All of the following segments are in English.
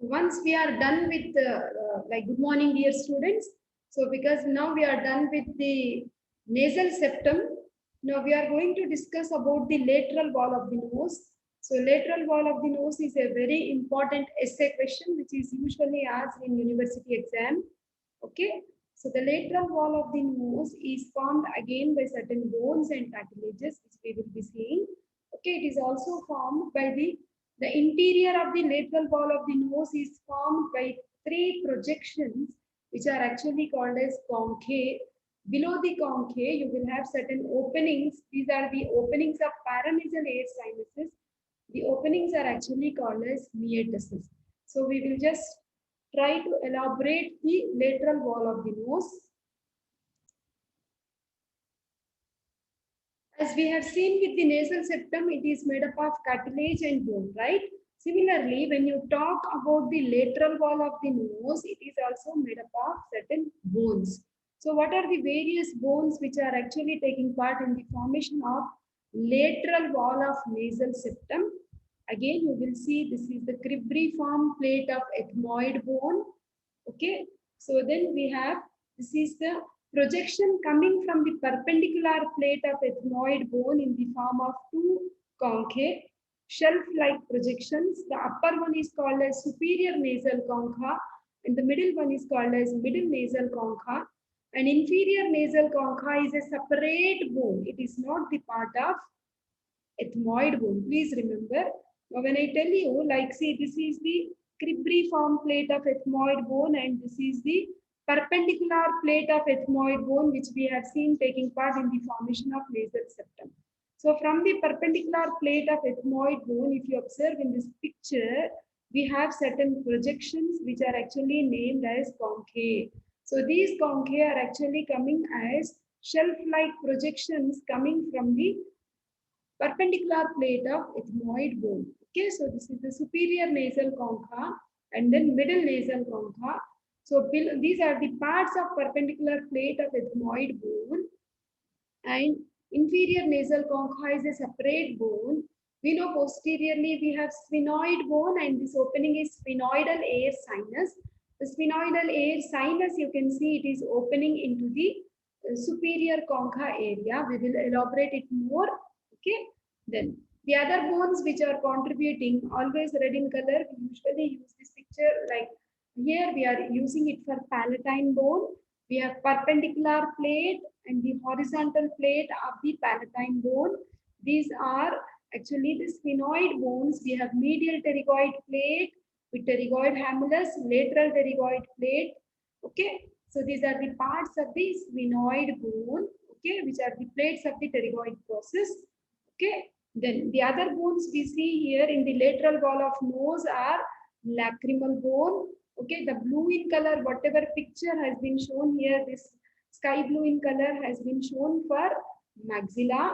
Once we are done with like good morning dear students, so because now we are done with the nasal septum, now we are going to discuss about the lateral wall of the nose. So lateral wall of the nose is a very important essay question which is usually asked in university exam. Okay, so the lateral wall of the nose is formed again by certain bones and cartilages which we will be seeing. Okay, it is also formed by the interior of the lateral wall of the nose is formed by three projections which are actually called as concave. Below the concave, you will have certain openings. These are the openings of paranasal air sinuses. The openings are actually called as meatus. So we will just try to elaborate the lateral wall of the nose. As we have seen with the nasal septum, it is made up of cartilage and bone, right? Similarly, when you talk about the lateral wall of the nose, it is also made up of certain bones. So what are the various bones which are actually taking part in the formation of lateral wall of nasal septum? Again, you will see this is the cribriform plate of ethmoid bone. Okay, so then we have, this is the projection coming from the perpendicular plate of ethmoid bone in the form of two concave shelf-like projections. The upper one is called as superior nasal concha and the middle one is called as middle nasal concha. And inferior nasal concha is a separate bone. It is not the part of ethmoid bone. Please remember, now when I tell you, like, see, this is the cribriform plate of ethmoid bone and this is the perpendicular plate of ethmoid bone which we have seen taking part in the formation of nasal septum. So from the perpendicular plate of ethmoid bone, if you observe in this picture, we have certain projections which are actually named as concave. So these concave are actually coming as shelf-like projections coming from the perpendicular plate of ethmoid bone. Okay, so this is the superior nasal concha and then middle nasal concha. So these are the parts of perpendicular plate of ethmoid bone and inferior nasal concha is a separate bone. We know posteriorly we have sphenoid bone and this opening is sphenoidal air sinus. The sphenoidal air sinus, you can see it is opening into the superior concha area. We will elaborate it more. Okay, then the other bones which are contributing, always red in color, we usually use this picture like here we are using it for palatine bone. We have perpendicular plate and the horizontal plate of the palatine bone. These are actually the sphenoid bones. We have medial pterygoid plate with pterygoid hamulus, lateral pterygoid plate. Okay, so these are the parts of the sphenoid bone. Okay, which are the plates of the pterygoid process. Okay, then the other bones we see here in the lateral wall of nose are lacrimal bone. Okay, the blue in color, whatever picture has been shown here, this sky blue in color has been shown for maxilla.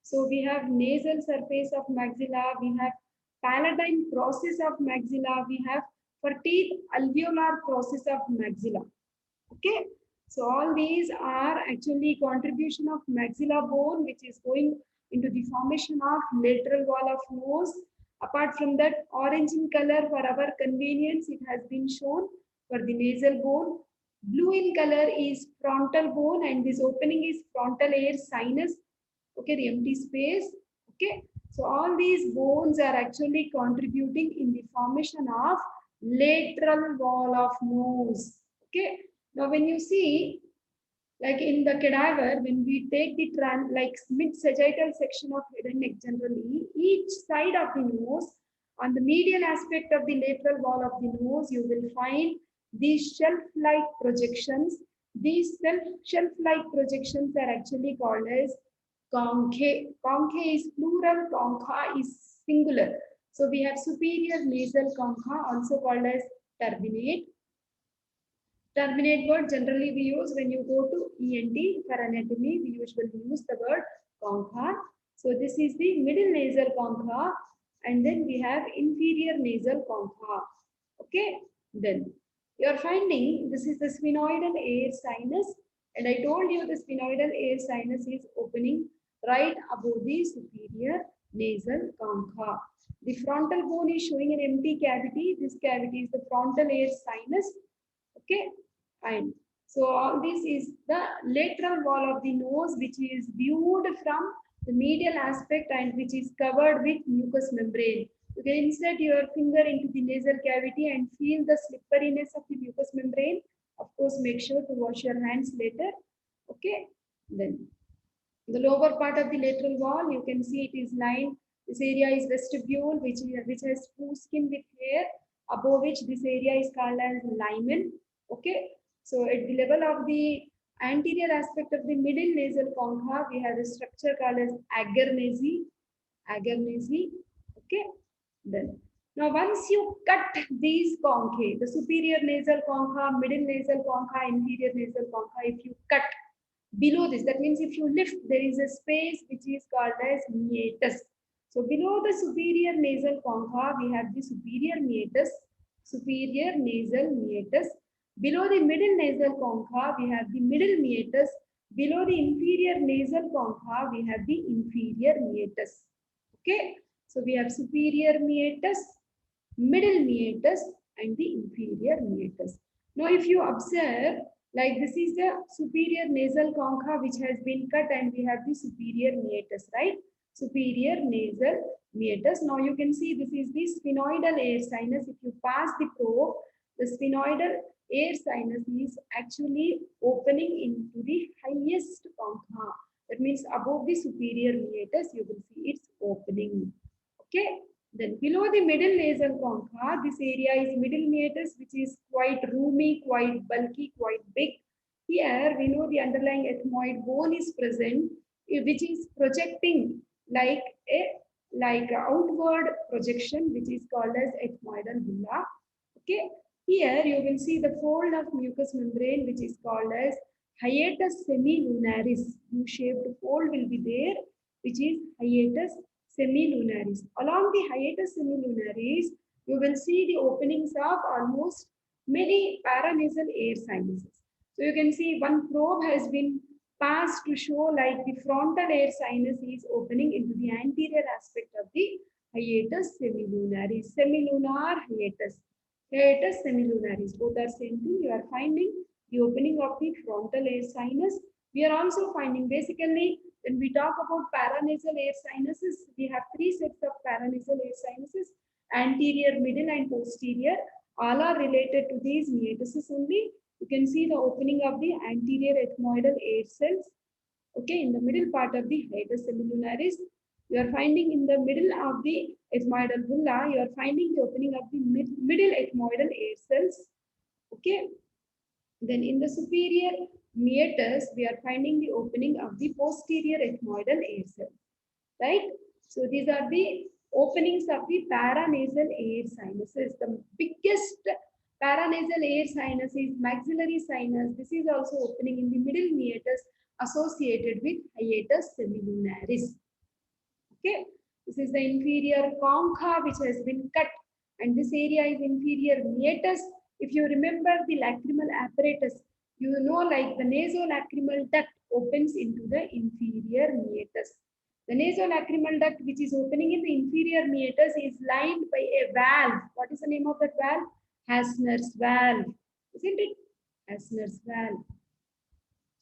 So we have nasal surface of maxilla, we have palatine process of maxilla, we have for teeth alveolar process of maxilla. Okay, so all these are actually contribution of maxilla bone which is going into the formation of lateral wall of nose. Apart from that, orange in color for our convenience, it has been shown for the nasal bone. Blue in color is frontal bone and this opening is frontal air sinus. Okay, the empty space. Okay, so all these bones are actually contributing in the formation of lateral wall of nose. Okay, now when you see like in the cadaver, when we take the like mid-sagittal section of head and neck generally, each side of the nose, on the medial aspect of the lateral wall of the nose, you will find these shelf-like projections. These shelf-like projections are actually called as concave. Concave is plural, concha is singular. So we have superior nasal concha, also called as turbinate. Terminate word generally we use when you go to ENT for anatomy, we usually use the word concha. So this is the middle nasal concha and then we have inferior nasal concha. Okay, then you are finding this is the sphenoidal air sinus and I told you the sphenoidal air sinus is opening right above the superior nasal concha. The frontal bone is showing an empty cavity. This cavity is the frontal air sinus. Okay, and so all this is the lateral wall of the nose, which is viewed from the medial aspect and which is covered with mucous membrane. You can insert your finger into the nasal cavity and feel the slipperiness of the mucous membrane. Of course, make sure to wash your hands later. Okay, then the lower part of the lateral wall, you can see it is lined. This area is vestibule, which has smooth skin with hair, above which this area is called as limen. Okay, so at the level of the anterior aspect of the middle nasal concha, we have a structure called as agarnase. Agarnase. Okay, then now once you cut these conchae, the superior nasal concha, middle nasal concha, inferior nasal concha, if you cut below this, that means if you lift, there is a space which is called as meatus. So below the superior nasal concha, we have the superior meatus, superior nasal meatus. Below the middle nasal concha, we have the middle meatus. Below the inferior nasal concha, we have the inferior meatus. Okay, so we have superior meatus, middle meatus, and the inferior meatus. Now, if you observe, like this is the superior nasal concha which has been cut, and we have the superior meatus, right? Superior nasal meatus. Now you can see this is the sphenoidal air sinus. If you pass the probe, the sphenoidal air sinus is actually opening into the highest concha. That means above the superior meatus, you will see it's opening. Okay. Then below the middle nasal concha, this area is middle meatus, which is quite roomy, quite bulky, quite big. Here we know the underlying ethmoid bone is present, which is projecting like a outward projection, which is called as ethmoidal bulla. Okay. Here you will see the fold of mucous membrane, which is called as hiatus semilunaris. U-shaped fold will be there, which is hiatus semilunaris. Along the hiatus semilunaris, you will see the openings of almost many paranasal air sinuses. So you can see one probe has been passed to show like the frontal air sinus is opening into the anterior aspect of the hiatus semilunaris. Semilunar hiatus. Hiatus semilunaris. Both are same thing. You are finding the opening of the frontal air sinus. We are also finding basically when we talk about paranasal air sinuses, we have three sets of paranasal air sinuses, anterior, middle, and posterior. All are related to these meatuses only. You can see the opening of the anterior ethmoidal air cells. Okay, in the middle part of the hiatus semilunaris, you are finding in the middle of the ethmoidal bulla, you are finding the opening of the middle ethmoidal air cells. Okay, then in the superior meatus, we are finding the opening of the posterior ethmoidal air cells, right? So these are the openings of the paranasal air sinuses. The biggest paranasal air sinus is maxillary sinus. This is also opening in the middle meatus associated with hiatus semilunaris. Okay, this is the inferior concha which has been cut, and this area is inferior meatus. If you remember the lacrimal apparatus, you know like the nasolacrimal duct opens into the inferior meatus. The nasolacrimal duct which is opening in the inferior meatus is lined by a valve. What is the name of that valve? Hasner's valve. Isn't it? Hasner's valve.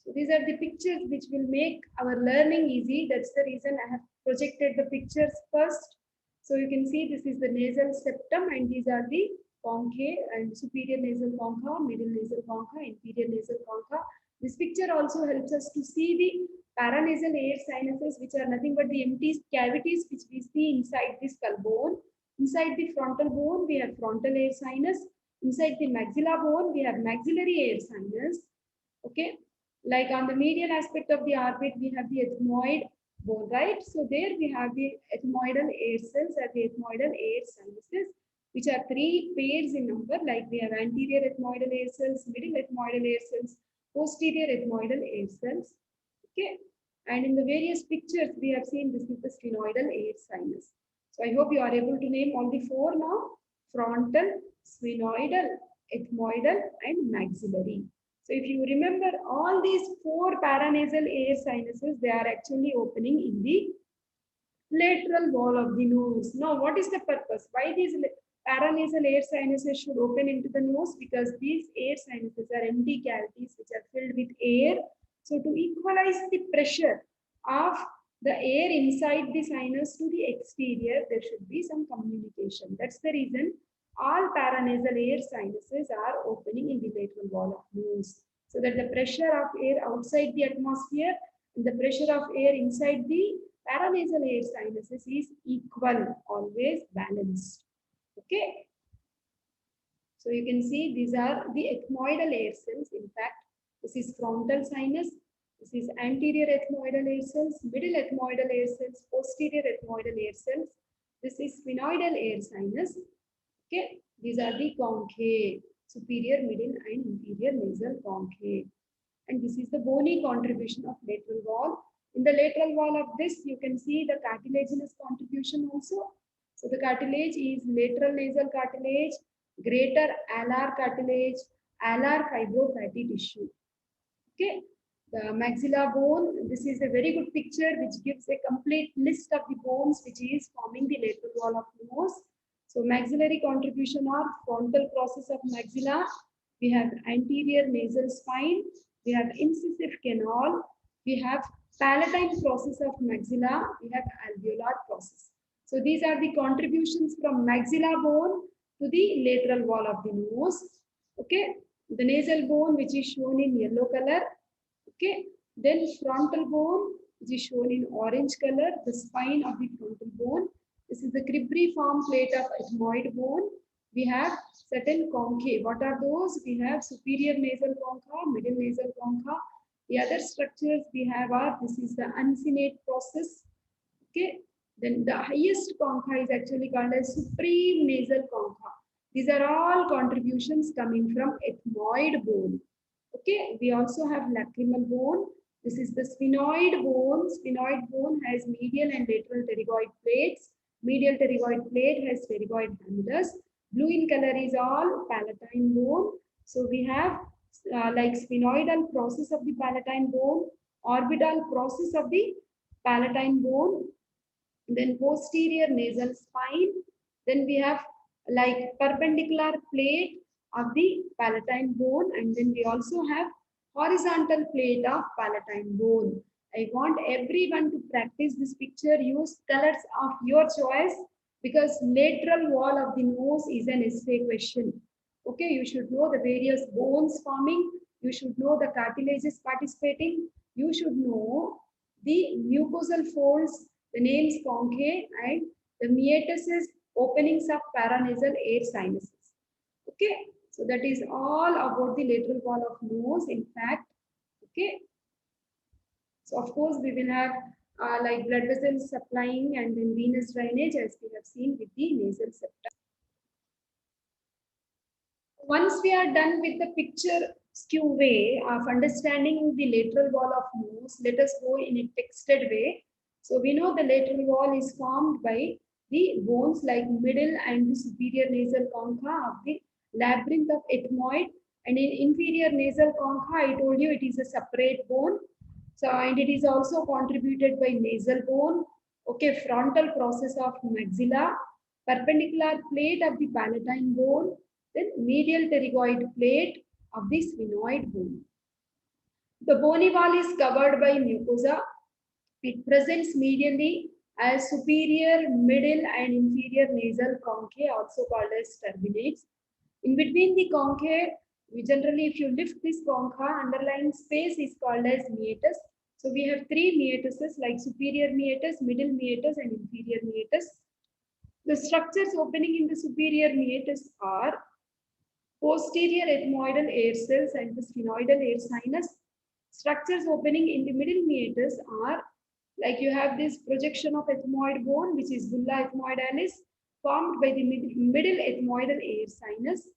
So these are the pictures which will make our learning easy. That's the reason I have projected the pictures first. So you can see this is the nasal septum, and these are the conchae and superior nasal concha, middle nasal concha, inferior nasal concha. This picture also helps us to see the paranasal air sinuses, which are nothing but the empty cavities which we see inside the skull bone. Inside the frontal bone, we have frontal air sinus. Inside the maxilla bone, we have maxillary air sinus. Okay. Like on the medial aspect of the orbit, we have the ethmoid bone, right? So there we have the ethmoidal air cells and the ethmoidal air sinuses, which are three pairs in number. Like we have anterior ethmoidal air cells, middle ethmoidal air cells, posterior ethmoidal air cells. Okay. And in the various pictures, we have seen this is the sphenoidal air sinus. So I hope you are able to name all the four now: frontal, sphenoidal, ethmoidal, and maxillary. So if you remember all these four paranasal air sinuses, they are actually opening in the Lateral wall of the nose. Now, what is the purpose? Why these paranasal air sinuses should open into the nose? Because these air sinuses are empty cavities which are filled with air. So, to equalize the pressure of the air inside the sinus to the exterior, there should be some communication. That's the reason all paranasal air sinuses are opening in the lateral wall of nose, so that the pressure of air outside the atmosphere and the pressure of air inside the paranasal air sinuses is equal, always balanced. Okay. So you can see these are the ethmoidal air cells. In fact, this is frontal sinus. This is anterior ethmoidal air cells, middle ethmoidal air cells, posterior ethmoidal air cells. This is sphenoidal air sinus. Okay, these are the conchae, superior, middle, and inferior nasal conchae. And this is the bony contribution of lateral wall. In the lateral wall of this, you can see the cartilaginous contribution also. So the cartilage is lateral nasal cartilage, greater alar cartilage, alar fibrofatty tissue. Okay, the maxilla bone. This is a very good picture which gives a complete list of the bones which is forming the lateral wall of the nose. So maxillary contribution are frontal process of maxilla. We have anterior nasal spine. We have incisive canal. We have palatine process of maxilla. We have alveolar process. So these are the contributions from maxilla bone to the lateral wall of the nose. Okay, the nasal bone which is shown in yellow color. Okay, then frontal bone which is shown in orange color, the spine of the frontal bone. This is the cribriform plate of ethmoid bone. We have certain conchae. What are those? We have superior nasal concha, middle nasal concha. The other structures we have are, this is the uncinate process. Okay, then the highest concha is actually called as supreme nasal concha. These are all contributions coming from ethmoid bone. Okay, we also have lacrimal bone. This is the sphenoid bone. Sphenoid bone has medial and lateral pterygoid plates. Medial pterygoid plate has pterygoid hamulus. Blue in color is all palatine bone. So we have like sphenoidal process of the palatine bone, orbital process of the palatine bone, then posterior nasal spine. Then we have like perpendicular plate of the palatine bone, and then we also have horizontal plate of palatine bone. I want everyone to practice this picture. Use colors of your choice, because lateral wall of the nose is an essay question. Okay, you should know the various bones forming. You should know the cartilages participating. You should know the mucosal folds, the names conchae, and the meatus openings of paranasal air sinuses. Okay, so that is all about the lateral wall of nose. In fact, okay. So of course we will have like blood vessels supplying and then venous drainage, as we have seen with the nasal septum. Once we are done with the picture skew way of understanding the lateral wall of nose, let us go in a texted way. So we know the lateral wall is formed by the bones like middle and the superior nasal concha of the labyrinth of ethmoid, and in inferior nasal concha, I told you it is a separate bone. So, and it is also contributed by nasal bone, okay, frontal process of maxilla, perpendicular plate of the palatine bone, then medial pterygoid plate of the sphenoid bone. The bony wall is covered by mucosa. It presents medially as superior, middle, and inferior nasal conchae, also called as turbinates. In between the conchae, we generally, if you lift this concha, underlying space is called as meatus. So we have three meatuses like superior meatus, middle meatus, and inferior meatus. The structures opening in the superior meatus are posterior ethmoidal air cells and the sphenoidal air sinus. Structures opening in the middle meatus are like you have this projection of ethmoid bone, which is bulla ethmoidalis, formed by the middle ethmoidal air sinus.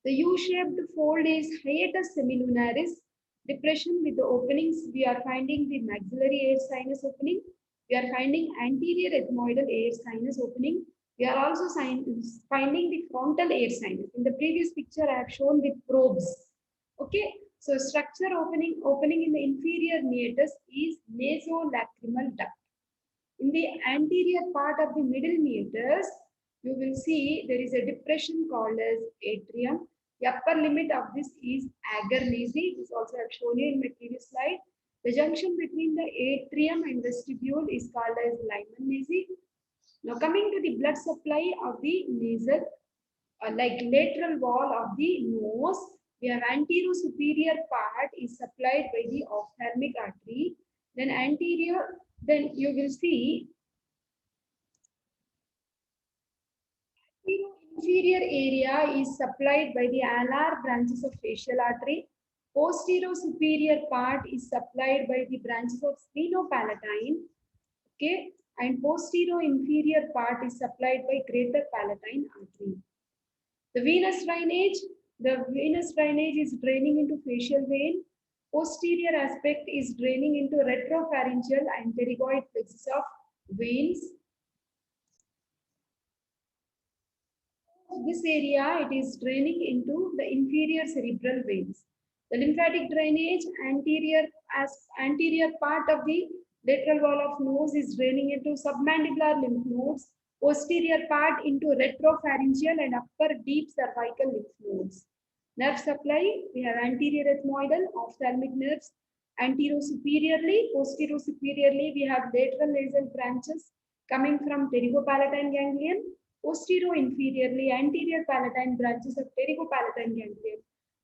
The U-shaped fold is hiatus semilunaris. Depression with the openings, we are finding the maxillary air sinus opening. We are finding anterior ethmoidal air sinus opening. We are also finding the frontal air sinus. In the previous picture, I have shown with probes. Okay, so structure opening in the inferior meatus is nasolacrimal duct. In the anterior part of the middle meatus, you will see there is a depression called as atrium. The upper limit of this is agar nasal. This also I have shown you in my previous slide. The junction between the atrium and vestibule is called as Lyman nasal. Now coming to the blood supply of the nasal, like lateral wall of the nose, we have anterior superior part is supplied by the ophthalmic artery. Then anterior, then you will see inferior area is supplied by the alar branches of facial artery. Posterior superior part is supplied by the branches of sphenopalatine. Okay, and posterior inferior part is supplied by greater palatine artery. The venous drainage is draining into facial vein. Posterior aspect is draining into retropharyngeal and pterygoid plexus of veins. This area, it is draining into the inferior cerebral veins. The lymphatic drainage, anterior part of the lateral wall of nose is draining into submandibular lymph nodes, posterior part into retropharyngeal and upper deep cervical lymph nodes. Nerve supply, we have anterior ethmoidal, ophthalmic nerves, anterior superiorly, posterior superiorly, we have lateral nasal branches coming from pterygopalatine ganglion, posterior inferiorly, anterior palatine branches of pterygopalatine ganglion.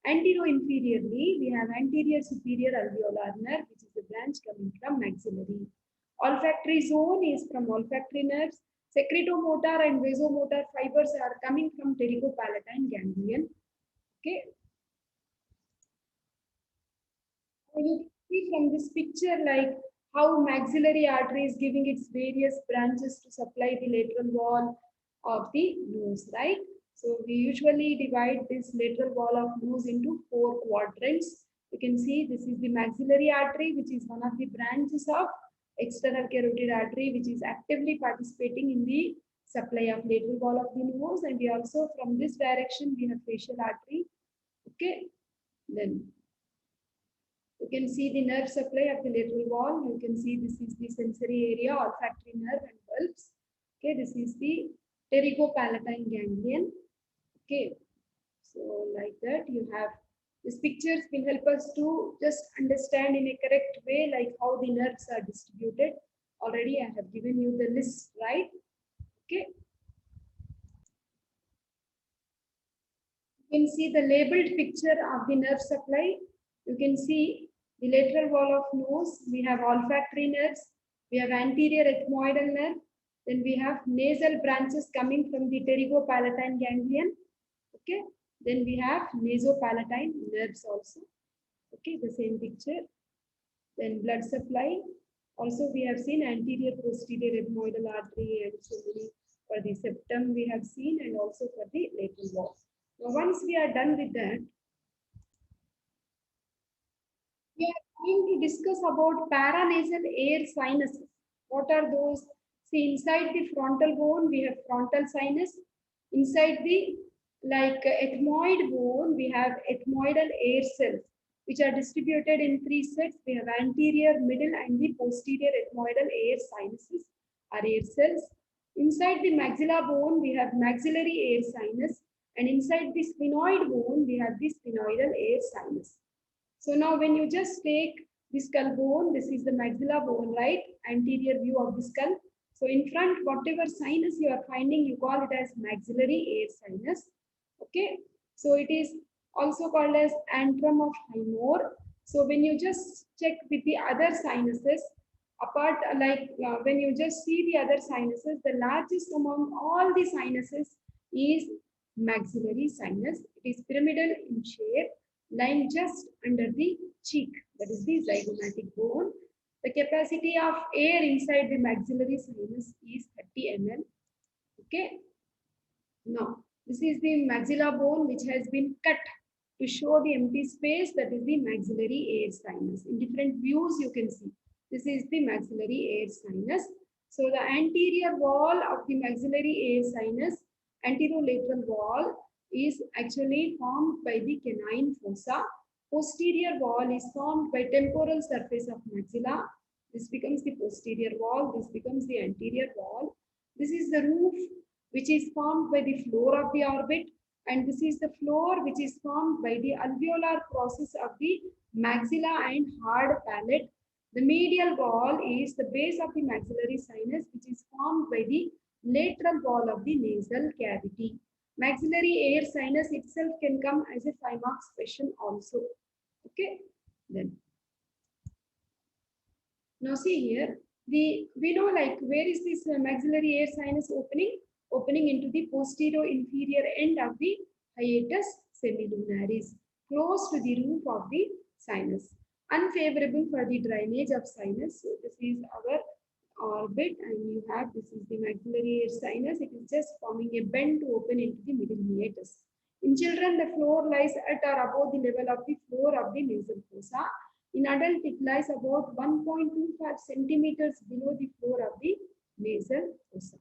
Anterior inferiorly, we have anterior superior alveolar nerve, which is a branch coming from maxillary. Olfactory zone is from olfactory nerves. Secretomotor and vasomotor fibers are coming from pterygopalatine ganglion. Okay. You can see from this picture like how maxillary artery is giving its various branches to supply the lateral wall of the nose, right? So we usually divide this lateral wall of nose into 4 quadrants. You can see this is the maxillary artery, which is one of the branches of external carotid artery, which is actively participating in the supply of lateral wall of the nose. And we also, from this direction, we have facial artery. Okay, then you can see the nerve supply of the lateral wall. You can see this is the sensory area, olfactory nerve and bulbs. Okay, this is the pterygopalatine ganglion. Okay, so like that you have these pictures will help us to just understand in a correct way like how the nerves are distributed. Already I have given you the list, right? Okay. You can see the labeled picture of the nerve supply. You can see the lateral wall of nose. We have olfactory nerves. We have anterior ethmoidal nerve. Then we have nasal branches coming from the pterygopalatine ganglion. Okay. Then we have nasopalatine nerves also. Okay, the same picture. Then blood supply. Also, we have seen anterior posterior ethmoidal artery and so many for the septum we have seen and also for the lateral wall. Now, once we are done with that, we are going to discuss about paranasal air sinuses. What are those? See, inside the frontal bone, we have frontal sinus. Inside the ethmoid bone, we have ethmoidal air cells, which are distributed in 3 sets. We have anterior, middle, and the posterior ethmoidal air sinuses are air cells. Inside the maxilla bone, we have maxillary air sinus. And inside the sphenoid bone, we have the sphenoidal air sinus. So now when you just take the skull bone, this is the maxilla bone, right? Anterior view of the skull. So in front, whatever sinus you are finding, you call it as maxillary air sinus. Okay. So it is also called as antrum of Highmore. So when you just check with the other sinuses, apart when you just see the other sinuses, the largest among all the sinuses is maxillary sinus. It is pyramidal in shape, lying just under the cheek, that is the zygomatic bone. The capacity of air inside the maxillary sinus is 30 ml. Okay. Now, this is the maxilla bone which has been cut to show the empty space, that is the maxillary air sinus. In different views you can see. This is the maxillary air sinus. So the anterior wall of the maxillary air sinus, anterolateral wall, is actually formed by the canine fossa. Posterior wall is formed by temporal surface of maxilla. This becomes the posterior wall. This becomes the anterior wall. This is the roof which is formed by the floor of the orbit, and this is the floor which is formed by the alveolar process of the maxilla and hard palate. The medial wall is the base of the maxillary sinus, which is formed by the lateral wall of the nasal cavity. Maxillary air sinus itself can come as a 5 marks question also. Okay, then now see here, we know like where is this maxillary air sinus opening? Opening into the posterior inferior end of the hiatus semilunaris, close to the roof of the sinus. Unfavorable for the drainage of sinus. So this is our orbit, and you have this is the maxillary air sinus. It is just forming a bend to open into the middle meatus. In children, the floor lies at or above the level of the floor of the nasal fossa. In adult, it lies about 1.25 centimeters below the floor of the nasal fossa.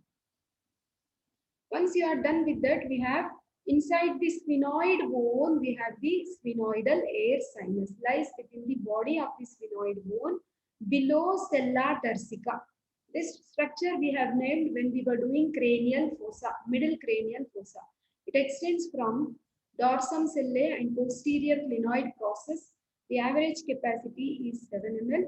Once you are done with that, we have inside the sphenoid bone, we have the sphenoidal air sinus, lies within the body of the sphenoid bone below sella turcica. This structure we have named when we were doing cranial fossa, middle cranial fossa. It extends from dorsum sellae and posterior clinoid process. The average capacity is 7 ml.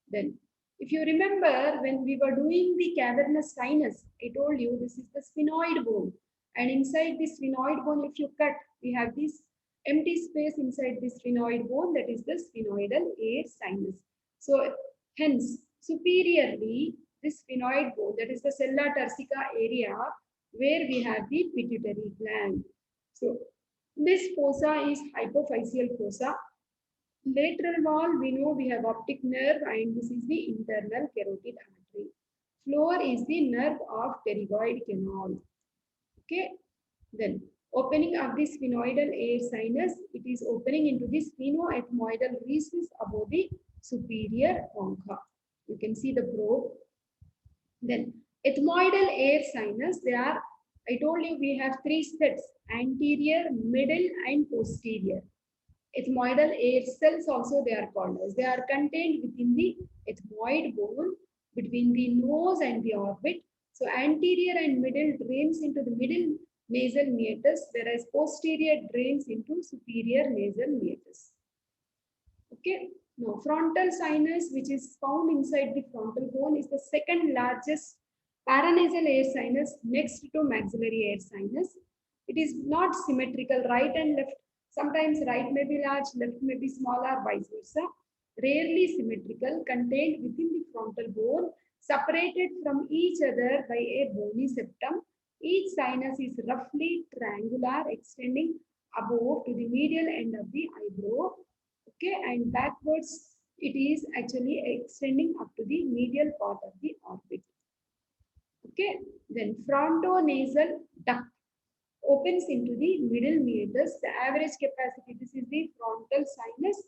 Then, if you remember, when we were doing the cavernous sinus, I told you this is the sphenoid bone. And inside the sphenoid bone, if you cut, we have this empty space inside the sphenoid bone, that is the sphenoidal air sinus. So, hence, superiorly, this sphenoid bone, that is the sella turcica area, where we have the pituitary gland. So, this fossa is hypophyseal fossa. Lateral wall, we know we have optic nerve, and this is the internal carotid artery. Floor is the nerve of pterygoid canal. Okay, then opening of the sphenoidal air sinus, it is opening into the sphenoethmoidal recess above the superior concha. You can see the probe. Then ethmoidal air sinus, I told you we have 3 sets: anterior, middle, and posterior. Ethmoidal air cells also they are called as. They are contained within the ethmoid bone between the nose and the orbit. So anterior and middle drains into the middle nasal meatus, whereas posterior drains into superior nasal meatus. Okay. Now frontal sinus, which is found inside the frontal bone, is the second largest paranasal air sinus next to maxillary air sinus. It is not symmetrical, right and left. Sometimes right may be large, left may be smaller, vice versa. Rarely symmetrical, contained within the frontal bone, separated from each other by a bony septum. Each sinus is roughly triangular, extending above to the medial end of the eyebrow. Okay, and backwards it is actually extending up to the medial part of the orbit. Okay, then frontonasal duct opens into the middle meatus. The average capacity, this is the frontal sinus,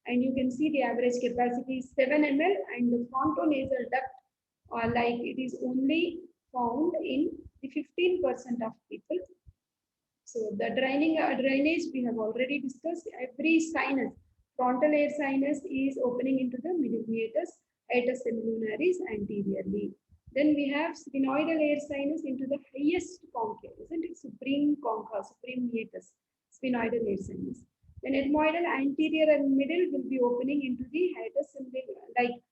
and you can see the average capacity is 7 ml, and the frontonasal duct, like it is only found in the 15% of people. So the drainage we have already discussed. Every sinus, frontal air sinus is opening into the middle meatus, hiatus semilunaris anteriorly. Then we have sphenoidal air sinus into the highest concha, isn't it? Supreme concha, supreme meatus, sphenoidal air sinus. Then ethmoidal anterior and middle will be opening into the hiatus semilunaris,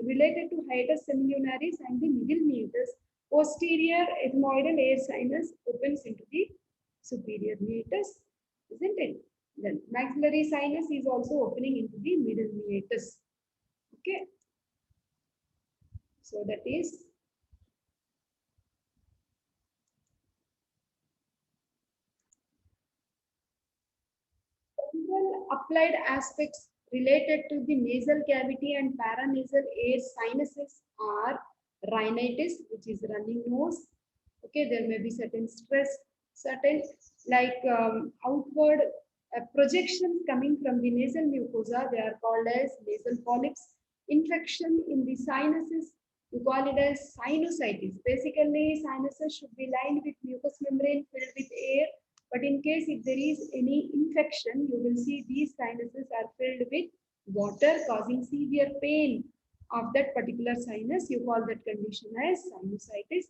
related to hiatus semilunaris and the middle meatus. Posterior ethmoidal air sinus opens into the superior meatus, isn't it? Then maxillary sinus is also opening into the middle meatus. Okay. So that is several applied aspects related to the nasal cavity and paranasal air sinuses are rhinitis, which is running nose. Okay, there may be certain stress, certain like outward projections coming from the nasal mucosa. They are called as nasal polyps. Infection in the sinuses, you call it as sinusitis. Basically, sinuses should be lined with mucous membrane filled with air. But in case if there is any infection, you will see these sinuses are filled with water, causing severe pain. of that particular sinus, you call that condition as sinusitis.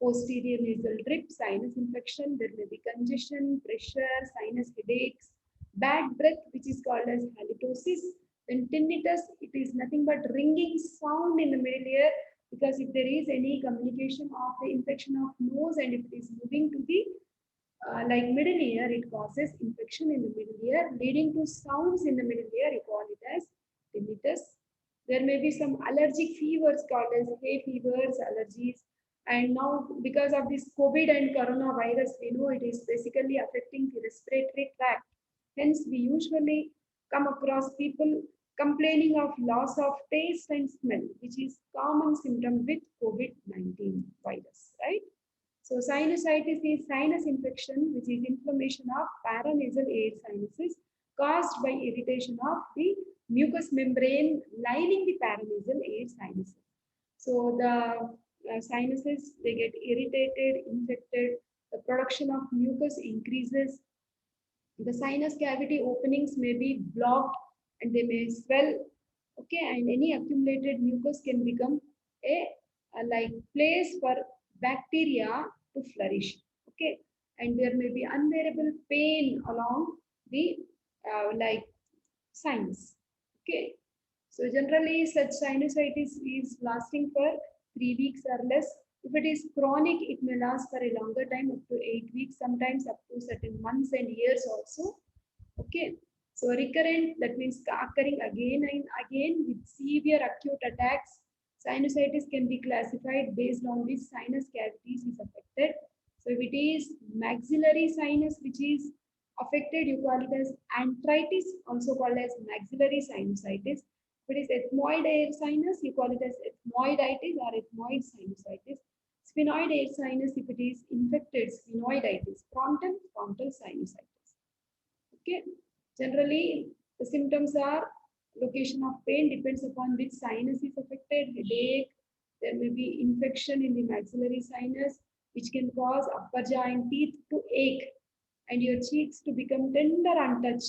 Posterior nasal drip, sinus infection, there may be congestion, pressure, sinus headaches, bad breath, which is called as halitosis. Then tinnitus, it is nothing but ringing sound in the middle ear, because if there is any communication of the infection of nose and if it is moving to the like middle ear, it causes infection in the middle ear, leading to sounds in the middle ear. You call it as tinnitus. There may be some allergic fevers called as hay fevers, allergies. And now, because of this COVID and coronavirus, we know it is basically affecting the respiratory tract. Hence, we usually come across people complaining of loss of taste and smell, which is common symptom with COVID-19 virus, right? So sinusitis is sinus infection, which is inflammation of paranasal air sinuses caused by irritation of the mucous membrane lining the paranasal air sinuses. So the sinuses, they get irritated, infected, the production of mucus increases, the sinus cavity openings may be blocked and they may swell. Okay, and any accumulated mucus can become a like place for bacteria to flourish. Okay, and there may be unbearable pain along the like sinus. Okay, so generally such sinusitis is lasting for 3 weeks or less. If it is chronic, it may last for a longer time, up to 8 weeks, sometimes up to certain months and years also. Okay, so recurrent, that means occurring again and again with severe acute attacks. Sinusitis can be classified based on which sinus cavities is affected. So if it is maxillary sinus which is affected, you call it as anthritis, also called as maxillary sinusitis. If it is ethmoid air sinus, you call it as ethmoiditis or ethmoid sinusitis. Sphenoid air sinus, if it is infected, sphenoiditis. Frontal sinusitis. Okay. Generally, the symptoms are location of pain depends upon which sinus is affected, headache, there may be infection in the maxillary sinus, which can cause upper jaw and teeth to ache and your cheeks to become tender on touch.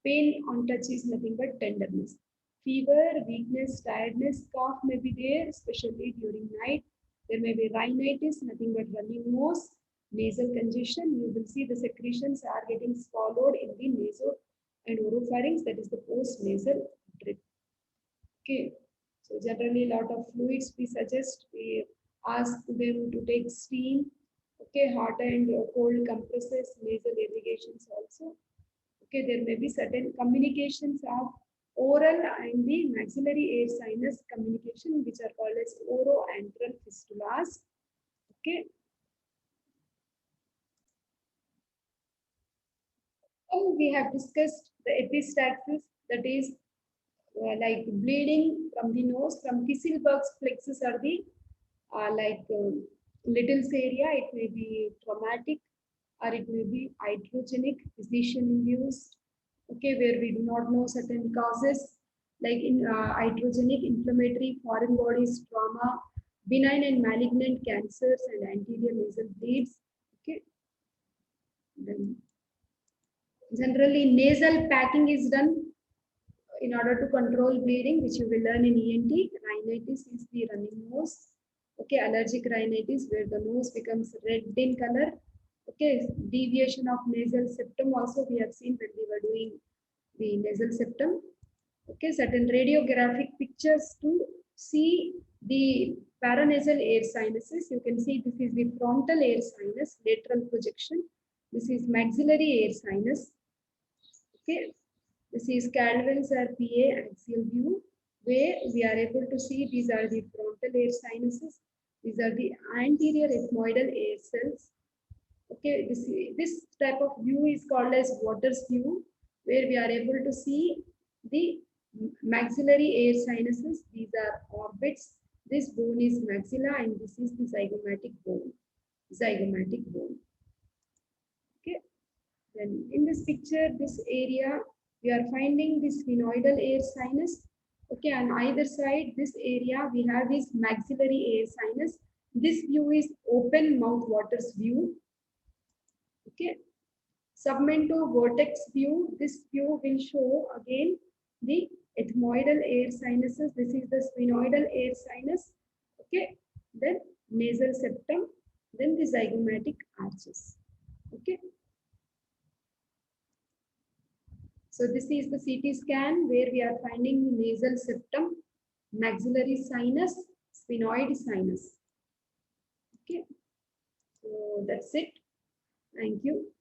Pain on touch is nothing but tenderness. Fever, weakness, tiredness, cough may be there, especially during night. There may be rhinitis, nothing but running nose, nasal congestion. You will see the secretions are getting swallowed in the nasal and oropharynx, that is the post-nasal drip. Okay, so generally a lot of fluids we suggest, we ask them to take steam, okay, hot and cold compresses, nasal irrigations also. Okay, there may be certain communications of oral and the maxillary air sinus communication, which are called as oroantral fistulas. Okay. And we have discussed the epistaxis, that is like bleeding from the nose, from Kisselberg's plexus or the Little's area. It may be traumatic or it may be iatrogenic, physician-induced, okay, where we do not know certain causes, like in iatrogenic, inflammatory, foreign bodies, trauma, benign and malignant cancers and anterior nasal bleeds. Okay. Then generally nasal packing is done in order to control bleeding, which you will learn in ENT. Rhinitis is the running nose. Okay, allergic rhinitis, where the nose becomes red in color. Okay, deviation of nasal septum also we have seen when we were doing the nasal septum. Okay, certain radiographic pictures to see the paranasal air sinuses. You can see this is the frontal air sinus, lateral projection. This is maxillary air sinus. Okay, this is Caldwell's or PA axial view, where we are able to see these are the frontal air sinuses. These are the anterior ethmoidal air cells. Okay, this type of view is called as Waters view, where we are able to see the maxillary air sinuses. These are orbits. This bone is maxilla and this is the zygomatic bone. Zygomatic bone. Okay. Then in this picture, this area, we are finding this sphenoidal air sinus. Okay, on either side, this area, we have this maxillary air sinus. This view is open mouth Waters view. Okay, submento vortex view. This view will show again the ethmoidal air sinuses. This is the sphenoidal air sinus. Okay. Then nasal septum. Then the zygomatic arches. Okay. So this is the CT scan where we are finding the nasal septum, maxillary sinus, sphenoid sinus. Okay. So that's it. Thank you.